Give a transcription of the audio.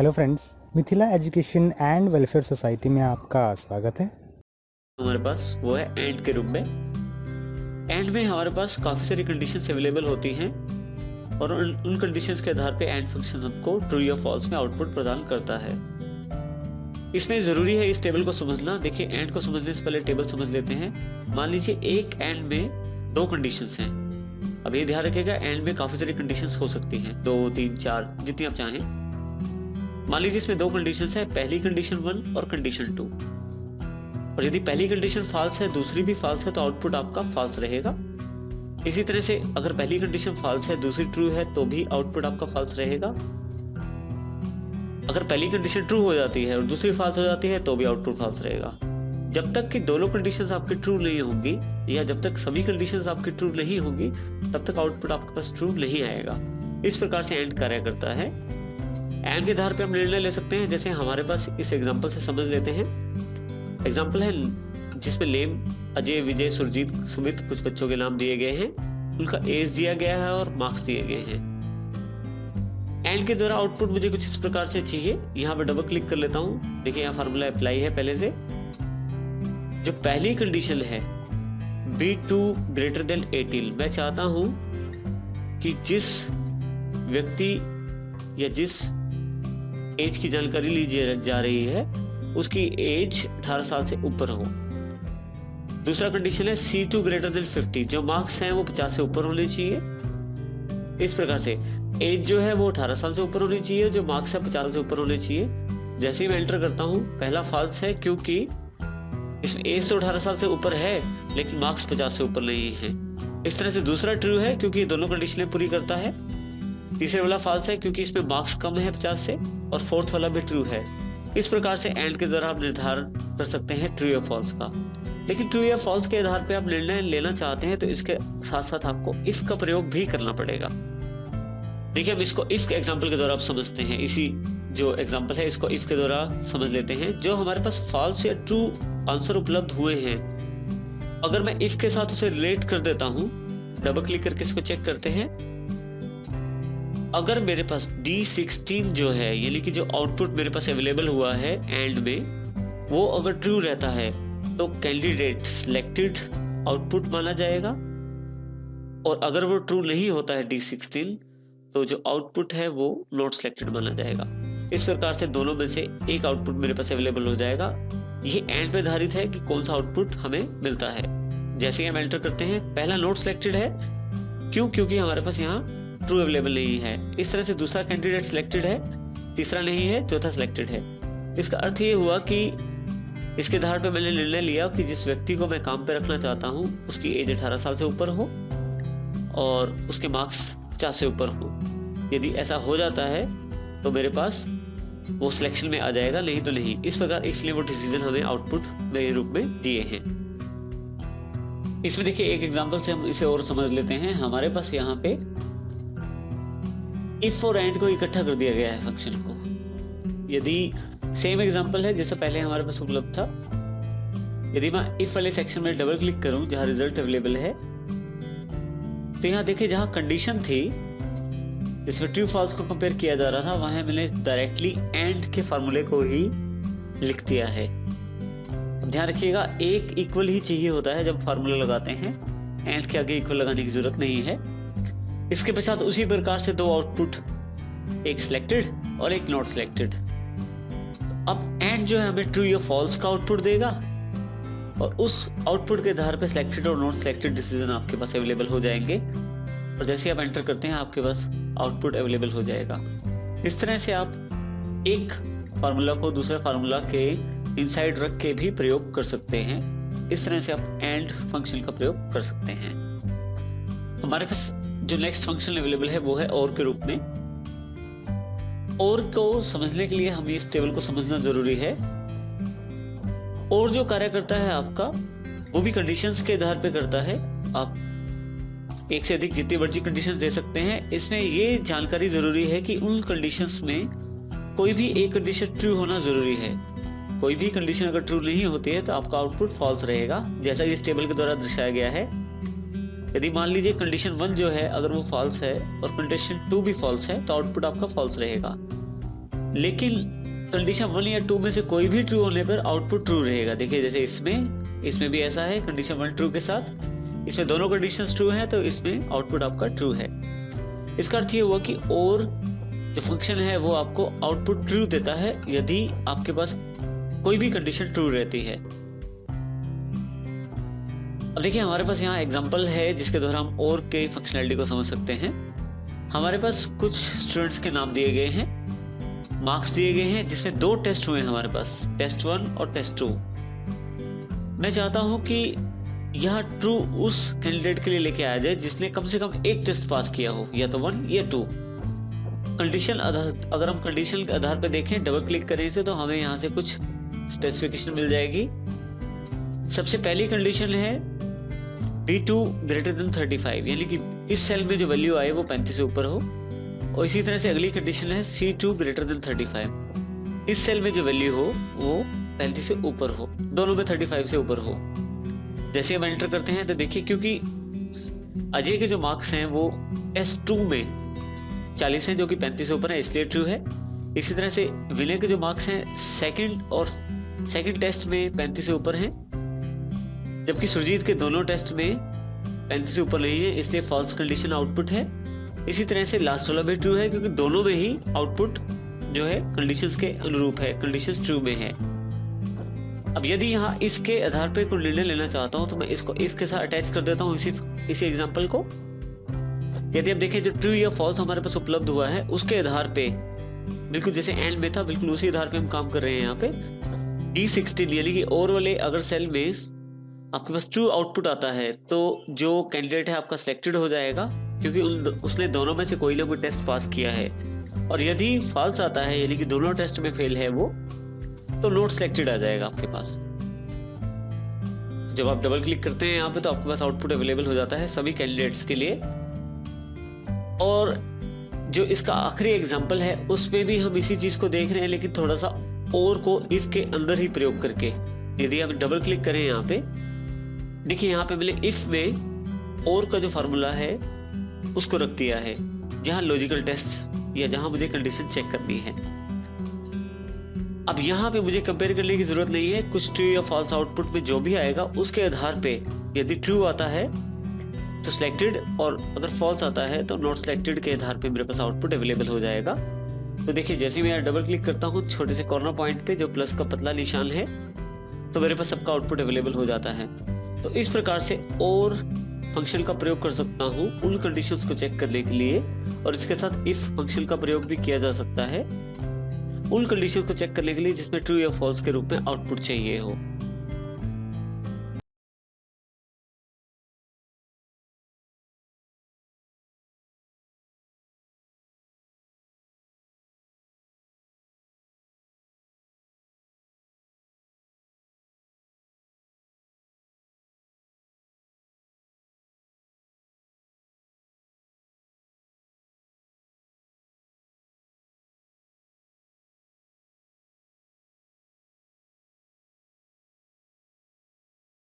Hello friends, Mithila education and welfare society में आपका स्वागत है। हमारे पास वो है एंड के रूप में। एंड में हमारे पास काफ़ी सारी कंडीशंस अवेलेबल होती हैं और उन कंडीशंस के आधार पे एंड फंक्शन हमको ट्रू या फॉल्स में आउटपुट प्रदान करता है। इसमें ज़रूरी है इस टेबल को समझना। देखिए, एंड को समझने से पहले टेबल समझ लेते हैं। मान लीजिए एक एंड में दो कंडीशंस हैं। अब ये ध्यान रखिएगा, एंड में काफ़ी सारी कंडीशंस हो सकती हैं, 2, 3, 4 जितनी आप चाहें। मान लीजिए इसमें दो कंडीशंस है, पहली कंडीशन 1 और कंडीशन 2। और यदि पहली कंडीशन फॉल्स है, दूसरी भी फॉल्स है, तो आउटपुट आपका फॉल्स रहेगा। इसी तरह से अगर पहली कंडीशन फॉल्स है, दूसरी ट्रू है, तो भी आउटपुट आपका फॉल्स रहेगा। अगर पहली कंडीशन ट्रू हो जाती है और दूसरी फॉल्स हो जाती है, तो भी आउटपुट फॉल्स रहेगा। जब तक कि दोनों कंडीशंस आपकी ट्रू नहीं होंगी, या जब तक सभी कंडीशंस आपकी ट्रू नहीं होंगी, तब तक आउटपुट आपके पास ट्रू नहीं आएगा। इस प्रकार से एंड कार्य करता है। एंड के आधार पे हम निर्णय ले सकते हैं। जैसे हमारे पास इस एग्जांपल से समझ लेते हैं। एग्जांपल है जिसमें लेम, अजय, विजय, सुरजीत, सुमित कुछ बच्चों के नाम दिए गए हैं, उनका एज दिया गया है और मार्क्स दिए गए हैं। एंड के द्वारा आउटपुट मुझे कुछ इस प्रकार से चाहिए। यहाँ पे डबल क्लिक कर लेता हूँ। देखिए यहाँ फार्मूला अप्लाई है पहले से। जो पहली कंडीशन है B2 ग्रेटर देन 18, मैं चाहता हूं कि जिस व्यक्ति या जिस एज की जानकारी ली जा रही है उसकी एज 18 साल से ऊपर हो। दूसरा कंडीशन है C2 ग्रेटर देन 50, जो मार्क्स हैं वो 50 से ऊपर होने चाहिए। इस प्रकार से एज जो है वो 18 साल से ऊपर होनी चाहिए, जो मार्क्स है 50 से ऊपर होने चाहिए। जैसे ही मैं एंटर करता हूँ, पहला फॉल्स है क्योंकि इसमें एज तो 18 साल से ऊपर है लेकिन मार्क्स 50 से ऊपर नहीं है। इस तरह से दूसरा ट्रू है क्योंकि दोनों कंडीशनें पूरी करता है। तीसरे वाला फॉल्स है क्योंकि इसमें मार्क्स कम है 50 से, और फोर्थ वाला भी ट्रू है। इस प्रकार से एंड के द्वारा आप निर्धारण कर सकते हैं ट्रू या फॉल्स का। लेकिन ट्रू या फॉल्स के आधार पे आप निर्णय लेना चाहते हैं तो इसके साथ साथ आपको इफ का प्रयोग भी करना पड़ेगा। देखिए, हम इसको इफ के एग्जाम्पल के द्वारा आप समझते हैं। इसी जो एग्जाम्पल है इसको इफ के द्वारा समझ लेते हैं। जो हमारे पास फॉल्स या ट्रू आंसर उपलब्ध हुए हैं, अगर मैं इफ के साथ उसे रिलेट कर देता हूं, डबल क्लिक करके इसको चेक करते हैं। अगर मेरे पास D16 जो है, यानी कि जो आउटपुट मेरे पास अवेलेबल हुआ है एंड में, वो अगर ट्रू रहता है तो कैंडिडेट सिलेक्टेड आउटपुट माना जाएगा। और अगर वो ट्रू नहीं होता है D16, तो जो आउटपुट है वो नॉट सिलेक्टेड माना जाएगा। इस प्रकार से दोनों में से एक आउटपुट मेरे पास अवेलेबल हो जाएगा। ये एंड पे आधारित है कि कौन सा आउटपुट हमें मिलता है। जैसे हम एंटर करते हैं, पहला नॉट सिलेक्टेड है क्योंकि हमारे पास यहाँ ट्रू अवेलेबल नहीं है। इस तरह से दूसरा कैंडिडेट सिलेक्टेड है, तीसरा नहीं है, चौथा सिलेक्टेड है। इसका अर्थ ये हुआ कि इसके आधार पे मैंने निर्णय लिया कि जिस व्यक्ति को मैं काम पे रखना चाहता हूँ उसकी एज 18 साल से ऊपर हो और उसके मार्क्स 50 से ऊपर हो। यदि ऐसा हो जाता है तो मेरे पास वो सिलेक्शन में आ जाएगा, नहीं तो नहीं। इस प्रकार इसलिए वो डिसीजन हमें आउटपुट के रूप में दिए हैं। इसमें देखिए एक एग्जांपल से हम इसे और समझ लेते हैं। हमारे पास यहाँ पे इफ और एंड को इकट्ठा कर दिया गया है फंक्शन को। यदि सेम एग्जांपल है जैसा पहले हमारे पास उपलब्ध था, यदि मैं इफ वाले सेक्शन में डबल क्लिक करूं जहां रिजल्ट अवेलेबल है, तो यहाँ देखिए जहां कंडीशन थी जिसमें ट्रू फॉल्स को कंपेयर किया जा रहा था, वहां मैंने डायरेक्टली एंड के फार्मूले को ही लिख दिया है। अब ध्यान रखिएगा, एक इक्वल ही चाहिए होता है जब फार्मूला लगाते हैं, एंड के आगे इक्वल लगाने की जरूरत नहीं है। इसके पश्चात उसी प्रकार से दो आउटपुट, एक सिलेक्टेड और एक नॉट सिलेक्टेड। अब एंड जो है हमें ट्रू या फॉल्स का आउटपुट देगा और उस आउटपुट के आधार पे सिलेक्टेड और नॉट सिलेक्टेड डिसीजन आपके पास अवेलेबल हो जाएंगे। और जैसे आप एंटर करते हैं आपके पास आउटपुट अवेलेबल हो जाएगा। इस तरह से आप एक फार्मूला को दूसरे फार्मूला के इनसाइड रख के भी प्रयोग कर सकते हैं। इस तरह से आप एंड फंक्शन का प्रयोग कर सकते हैं। हमारे पास जो नेक्स्ट फंक्शन अवेलेबल है वो है और के रूप में। और को समझने के लिए हमें इस टेबल को समझना जरूरी है। और जो कार्य करता है आपका, वो भी कंडीशंस के आधार पे करता है। आप एक से अधिक जितनी मर्जी कंडीशंस दे सकते हैं। इसमें ये जानकारी जरूरी है कि उन कंडीशंस में कोई भी एक कंडीशन ट्रू होना जरूरी है। कोई भी कंडीशन अगर ट्रू नहीं होती है तो आपका आउटपुट फॉल्स रहेगा, जैसा इस टेबल के द्वारा दर्शाया गया है। यदि मान लीजिए कंडीशन 1 जो है अगर वो फॉल्स है और कंडीशन 2 भी फॉल्स है, तो आउटपुट आपका फॉल्स रहेगा। लेकिन कंडीशन 1 या 2 में से कोई भी ट्रू होने पर आउटपुट ट्रू रहेगा। देखिए जैसे इसमें भी ऐसा है, कंडीशन 1 ट्रू के साथ इसमें दोनों कंडीशंस ट्रू हैं, तो इसमें आउटपुट आपका ट्रू है। इसका अर्थ ये हुआ कि और जो फंक्शन है वो आपको आउटपुट ट्रू देता है यदि आपके पास कोई भी कंडीशन ट्रू रहती है। अब देखिए हमारे पास यहाँ एग्जांपल है जिसके द्वारा हम और के फंक्शनैलिटी को समझ सकते हैं। हमारे पास कुछ स्टूडेंट्स के नाम दिए गए हैं, मार्क्स दिए गए हैं, जिसमें 2 टेस्ट हुए हैं हमारे पास, टेस्ट 1 और टेस्ट 2। मैं चाहता हूं कि यह ट्रू उस कैंडिडेट के लिए लेके आया जाए जिसने कम से कम एक टेस्ट पास किया हो, या तो 1 या 2। कंडीशन अगर हम कंडीशन के आधार पर देखें, डबल क्लिक करें इसे, तो हमें यहाँ से कुछ स्पेसिफिकेशन मिल जाएगी। सबसे पहली कंडीशन है B2 ग्रेटर देन 35, यानी कि इस सेल में जो वैल्यू आए वो 35 से ऊपर हो। और इसी तरह से अगली कंडीशन है C2 ग्रेटर देन 35, इस सेल में जो वैल्यू हो वो 35 से ऊपर हो, दोनों में 35 से ऊपर हो। जैसे हम एंटर करते हैं तो देखिए, क्योंकि अजय के जो मार्क्स हैं वो S2 में 40 हैं जो कि 35 से ऊपर है, इसलिए ट्रू है। इसी तरह से विनय के जो मार्क्स हैं सेकंड टेस्ट में 35 से ऊपर हैं, जबकि सुरजीत के दोनों टेस्ट में 35 से ऊपर नहीं है, इसलिए फॉल्स कंडीशन आउटपुट है। इसी तरह से लास्ट वाला भी ट्रू है क्योंकि दोनों में ही आउटपुट जो है कंडीशंस के अनुरूप है, कंडीशंस ट्रू में है। अब यदि यहाँ इसके आधार पर कोई निर्णय लेना चाहता हूँ तो मैं इसको इफ के साथ अटैच कर देता हूँ इसी एग्जाम्पल को। यदि आप देखें जो ट्रू या फॉल्स हमारे पास उपलब्ध हुआ है उसके आधार पे, बिल्कुल जैसे एंड में था, बिल्कुल उसी आधार पे हम काम कर रहे हैं। यहाँ पे D16 यानी कि और वाले अगर सेल में आपके पास ट्रू आउटपुट आता है तो जो कैंडिडेट है आपका सिलेक्टेड हो जाएगा क्योंकि उसने दोनों में से कोई ना कोई टेस्ट पास किया है। और यदि फॉल्स आता है यानी कि दोनों टेस्ट में फेल है वो, तो नॉट सिलेक्टेड आ जाएगा आपके पास। जब आप डबल क्लिक करते हैं यहाँ पे तो आपके पास आउटपुट अवेलेबल हो जाता है सभी कैंडिडेट्स के लिए। और जो इसका आखिरी एग्जाम्पल है उसमें भी हम इसी चीज को देख रहे हैं, लेकिन थोड़ा सा और को इफ के अंदर ही प्रयोग करके। यदि आप डबल क्लिक करें यहाँ पे, देखिए यहाँ पे मैंने इफ में और का जो फार्मूला है उसको रख दिया है जहां लॉजिकल टेस्ट या जहां मुझे कंडीशन चेक करनी है। अब यहाँ पे मुझे कंपेयर करने की जरूरत नहीं है, कुछ ट्रू या फॉल्स आउटपुट में जो भी आएगा उसके आधार पे यदि ट्रू आता है तो सिलेक्टेड, और अगर फॉल्स आता है तो नॉट सिलेक्टेड के आधार पे मेरे पास आउटपुट अवेलेबल हो जाएगा। तो देखिए जैसे मैं डबल क्लिक करता हूँ छोटे से कॉर्नर पॉइंट पे जो प्लस का पतला निशान है, तो मेरे पास सबका आउटपुट अवेलेबल हो जाता है। तो इस प्रकार से और फंक्शन का प्रयोग कर सकता हूँ उन कंडीशंस को चेक करने के लिए, और इसके साथ इफ फंक्शन का प्रयोग भी किया जा सकता है उन कंडीशन को चेक करने के लिए जिसमें ट्रू या फॉल्स के रूप में आउटपुट चाहिए हो।